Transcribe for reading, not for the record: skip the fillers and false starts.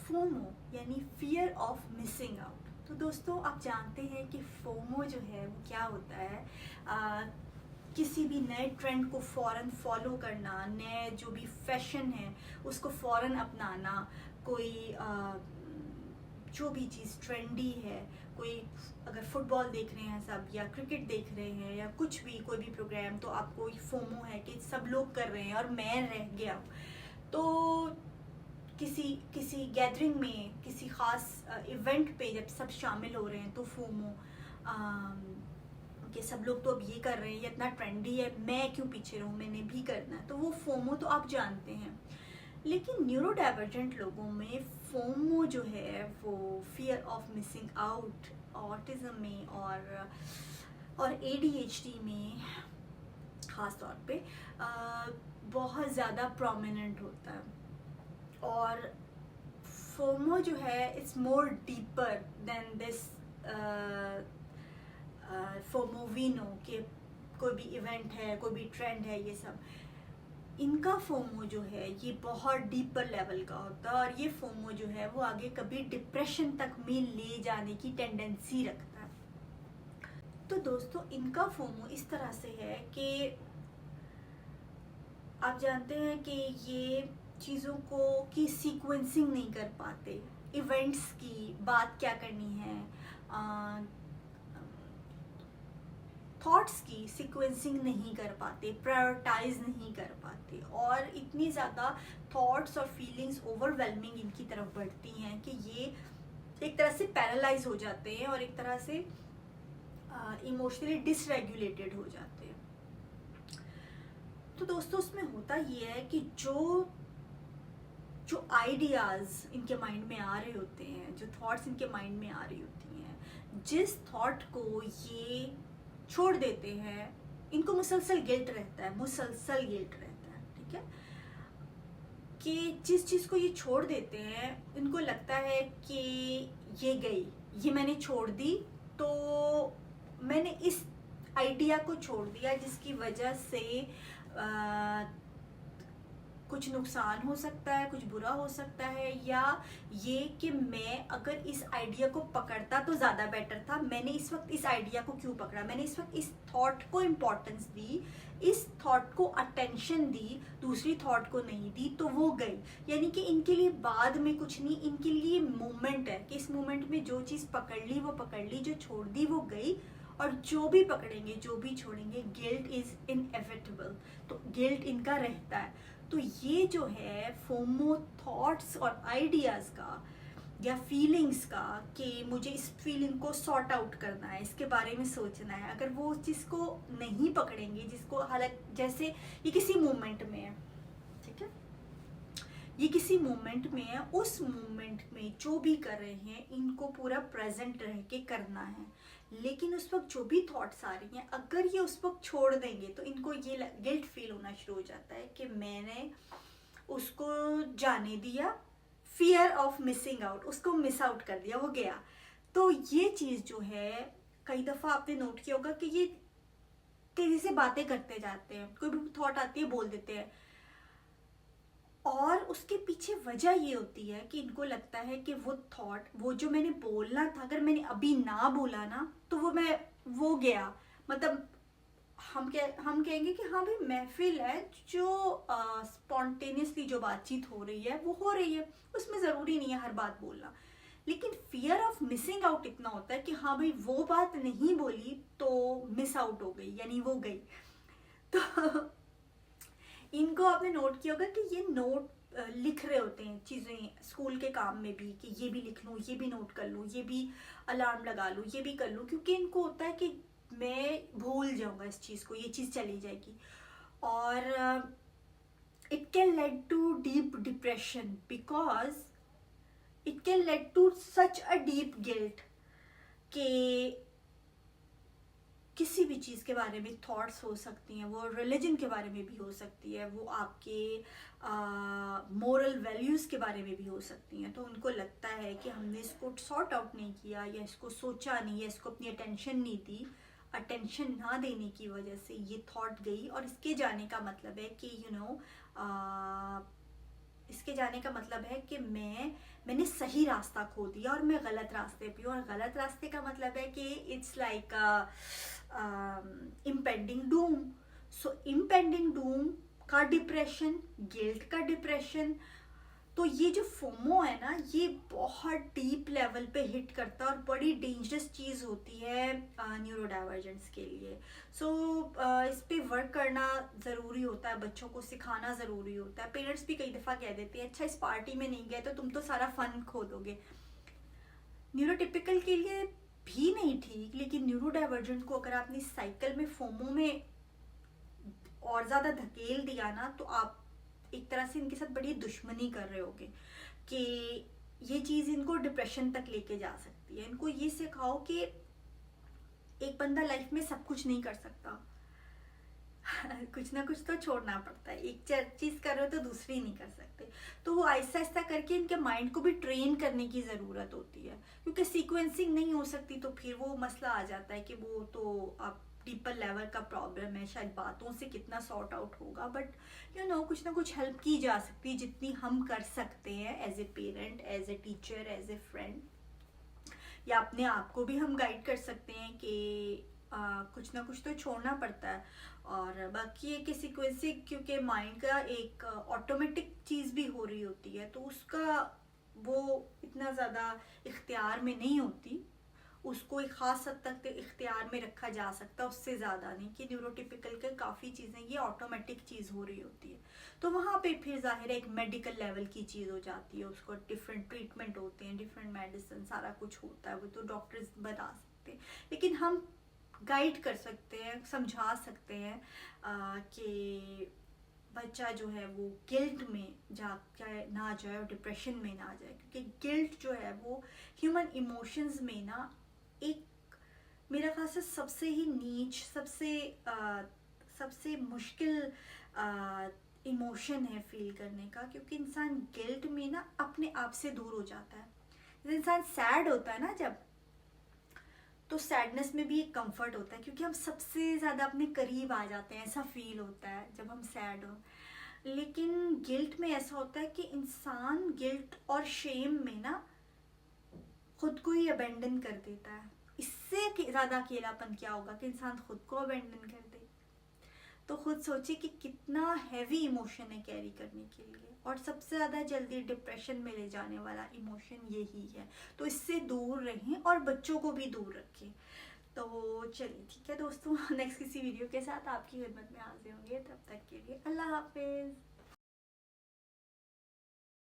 FOMO यानी fear of missing out. तो दोस्तों, आप जानते हैं कि फोमो जो है वो क्या होता है। किसी भी नए ट्रेंड को फ़ौरन फॉलो करना, नए जो भी फैशन है उसको फ़ौरन अपनाना, कोई जो भी चीज़ ट्रेंडी है, कोई अगर फुटबॉल देख रहे हैं सब, या क्रिकेट देख रहे हैं, या कुछ भी कोई भी प्रोग्राम, तो आपको फोमो है कि सब लोग कर रहे हैं और मैं रह गया हूँ। तो किसी किसी गैदरिंग में, किसी ख़ास इवेंट पे जब सब शामिल हो रहे हैं तो फोमो कि सब लोग तो अब ये कर रहे हैं, ये इतना ट्रेंडी है, मैं क्यों पीछे रहूँ, मैंने भी करना है। तो वो फोमो तो आप जानते हैं। लेकिन न्यूरो डाइवर्जेंट लोगों में फोमो जो है वो fear of missing out, autism में और एडीएचडी में ख़ास तौर पे बहुत ज़्यादा प्रोमिनेंट होता है। और फोमो जो है it's more deeper than this FOMO we know कि कोई भी इवेंट है, कोई भी ट्रेंड है, ये सब। इनका फोमो जो है ये बहुत डीपर लेवल का होता है, और ये फोमो जो है वो आगे कभी डिप्रेशन तक में ले जाने की टेंडेंसी रखता है। तो दोस्तों, इनका फोमो इस तरह से है कि आप जानते हैं कि ये चीज़ों को की सीक्वेंसिंग नहीं कर पाते, इवेंट्स की बात क्या करनी है, थॉट्स की सीक्वेंसिंग नहीं कर पाते, प्रायोरिटाइज नहीं कर पाते, और इतनी ज़्यादा थॉट्स और फीलिंग्स ओवरवेलमिंग इनकी तरफ बढ़ती हैं कि ये एक तरह से पैरालाइज हो जाते हैं और एक तरह से इमोशनली डिसरेगुलेटेड हो जाते हैं। तो दोस्तों, उसमें होता ये है कि जो आइडियाज़ इनके माइंड में आ रहे होते हैं, जो थॉट्स इनके माइंड में आ रही होती हैं, जिस थॉट को ये छोड़ देते हैं, इनको मुसलसल गिल्ट रहता है, ठीक है, कि जिस चीज़ को ये छोड़ देते हैं इनको लगता है कि ये गई, ये मैंने छोड़ दी, तो मैंने इस आइडिया को छोड़ दिया जिसकी वजह से कुछ नुकसान हो सकता है, कुछ बुरा हो सकता है, या ये कि मैं अगर इस आइडिया को पकड़ता तो ज़्यादा बेटर था, मैंने इस वक्त इस आइडिया को क्यों पकड़ा, मैंने इस वक्त इस थॉट को इम्पोर्टेंस दी, इस थॉट को अटेंशन दी, दूसरी थॉट को नहीं दी, तो वो गई। यानी कि इनके लिए बाद में कुछ नहीं, इनके लिए मोमेंट है कि इस मोमेंट में जो चीज़ पकड़ ली वो पकड़ ली, जो छोड़ दी वो गई, और जो भी पकड़ेंगे, जो भी छोड़ेंगे, गिल्ट इज़ इनएविटेबल। तो गिल्ट इनका रहता है। तो ये जो है फोमो थॉट्स और आइडियाज़ का या फीलिंग्स का, कि मुझे इस फीलिंग को सॉर्ट आउट करना है, इसके बारे में सोचना है, अगर वो उस चीज़ को नहीं पकड़ेंगे, जिसको हालांकि जैसे ये किसी मोमेंट में है, ठीक है, ये किसी मोमेंट में है, उस मोमेंट में जो भी कर रहे हैं इनको पूरा प्रेजेंट रह के करना है। लेकिन उस वक्त जो भी थॉट्स आ रही हैं, अगर ये उस वक्त छोड़ देंगे तो इनको ये गिल्ट फील होना शुरू हो जाता है कि मैंने उसको जाने दिया, फियर ऑफ मिसिंग आउट, उसको मिस आउट कर दिया, वो गया। तो ये चीज़ जो है, कई दफ़ा आपने नोट किया होगा कि ये तेज़ी से बातें करते जाते हैं, कोई भी थॉट आती है बोल देते हैं, और उसके पीछे वजह ये होती है कि इनको लगता है कि वो थॉट, वो जो मैंने बोलना था, अगर मैंने अभी ना बोला ना तो वो गया। मतलब हम कहेंगे कि हाँ भाई, महफिल है, जो स्पॉन्टेनियसली जो बातचीत हो रही है वो हो रही है, उसमें ज़रूरी नहीं है हर बात बोलना। लेकिन फियर ऑफ मिसिंग आउट इतना होता है कि हाँ भाई, वो बात नहीं बोली तो मिस आउट हो गई, यानी वो गई। तो इनको आपने नोट किया होगा कि ये नोट लिख रहे होते हैं चीज़ें स्कूल के काम में भी, कि ये भी लिख लूँ, ये भी नोट कर लूँ, ये भी अलार्म लगा लूँ, ये भी कर लूँ, क्योंकि इनको होता है कि मैं भूल जाऊँगा इस चीज़ को, ये चीज़ चली जाएगी। और it can lead to deep depression, because it can lead to such a deep guilt कि किसी भी चीज़ के बारे में थॉट्स हो सकती हैं, वो रिलीजन के बारे में भी हो सकती है, वो आपके मोरल वैल्यूज़ के बारे में भी हो सकती हैं। तो उनको लगता है कि हमने इसको सॉर्ट आउट नहीं किया, या इसको सोचा नहीं, या इसको अपनी अटेंशन नहीं दी, अटेंशन ना देने की वजह से ये थॉट गई। और इसके जाने का मतलब है कि इसके जाने का मतलब है कि मैंने सही रास्ता खो दिया और मैं गलत रास्ते पे हूँ। और गलत रास्ते का मतलब है कि it's like impending Doom. So impending Doom का डिप्रेशन, गिल्ट का डिप्रेशन, तो ये जो फोमो है ना, ये बहुत डीप लेवल पे हिट करता है और बड़ी डेंजरस चीज़ होती है न्यूरो डाइवर्जेंट्स के लिए। सो इस पे वर्क करना ज़रूरी होता है, बच्चों को सिखाना ज़रूरी होता है। पेरेंट्स भी कई दफ़ा कह देते हैं अच्छा इस पार्टी में नहीं गए तो तुम तो सारा फन खो दोगे। न्यूरोटिपिकल के लिए भी नहीं ठीक, लेकिन न्यूरो डाइवर्जेंट को अगर आपने साइकिल में फोमो में और ज़्यादा धकेल दिया ना, तो आप एक तरह से इनके साथ बड़ी दुश्मनी कर रहे होगे कि ये चीज़ इनको डिप्रेशन तक लेके जा सकती है। इनको ये सिखाओ कि एक बंदा लाइफ में सब कुछ नहीं कर सकता कुछ ना कुछ तो छोड़ना पड़ता है, एक चीज़ कर रहे हो तो दूसरी नहीं कर सकते। तो वो आहिस्ता आहिस्ता करके इनके माइंड को भी ट्रेन करने की ज़रूरत होती है, क्योंकि सीक्वेंसिंग नहीं हो सकती तो फिर वो मसला आ जाता है कि वो तो आप डीपर लेवल का प्रॉब्लम है, शायद बातों से कितना सॉर्ट आउट होगा, बट यू नो कुछ ना कुछ हेल्प की जा सकती है जितनी हम कर सकते हैं as a parent, as a teacher, as a friend, या अपने आप को भी हम गाइड कर सकते हैं कि कुछ ना कुछ तो छोड़ना पड़ता है। और बाकी ये कि सीक्वेंसिंग क्योंकि माइंड का एक ऑटोमेटिक चीज़ भी हो रही होती है, तो उसका वो इतना ज़्यादा इख्तियार में नहीं होती, उसको एक ख़ास हद तक इख्तियार में रखा जा सकता है, उससे ज़्यादा नहीं। कि न्यूरोटिपिकल के काफ़ी चीज़ें ये ऑटोमेटिक चीज़ हो रही होती है, तो वहाँ पे फिर ज़ाहिर है एक मेडिकल लेवल की चीज़ हो जाती है, उसको डिफरेंट ट्रीटमेंट होते हैं, डिफरेंट मेडिसिन, सारा कुछ होता है, वो तो डॉक्टर्स बता सकते हैं। लेकिन हम गाइड कर सकते हैं, समझा सकते हैं कि बच्चा जो है वो गिल्ट में ना जाए और डिप्रेशन में ना जाए, क्योंकि गिल्ट जो है वो ह्यूमन इमोशंस में ना एक मेरा ख्याल से सबसे ही नीच, सबसे मुश्किल इमोशन है फील करने का, क्योंकि इंसान गिल्ट में ना अपने आप से दूर हो जाता है। जब इंसान सैड होता है ना, जब तो सैडनेस में भी एक कंफर्ट होता है, क्योंकि हम सबसे ज़्यादा अपने करीब आ जाते हैं, ऐसा फील होता है जब हम सैड हो। लेकिन गिल्ट में ऐसा होता है कि इंसान गिल्ट और शेम में ना खुद को ही अबेंडन कर देता है। इससे ज़्यादा अकेलापन क्या होगा कि इंसान खुद को अबेंडन कर दे। तो खुद सोचिए कि कितना हैवी इमोशन है कैरी करने के लिए, और सबसे ज़्यादा जल्दी डिप्रेशन में ले जाने वाला इमोशन यही है। तो इससे दूर रहें और बच्चों को भी दूर रखें। तो चलिए ठीक है दोस्तों, नेक्स्ट किसी वीडियो के साथ आपकी खिदमत में हाजिर होंगे, तब तक के लिए अल्लाह हाफिज़।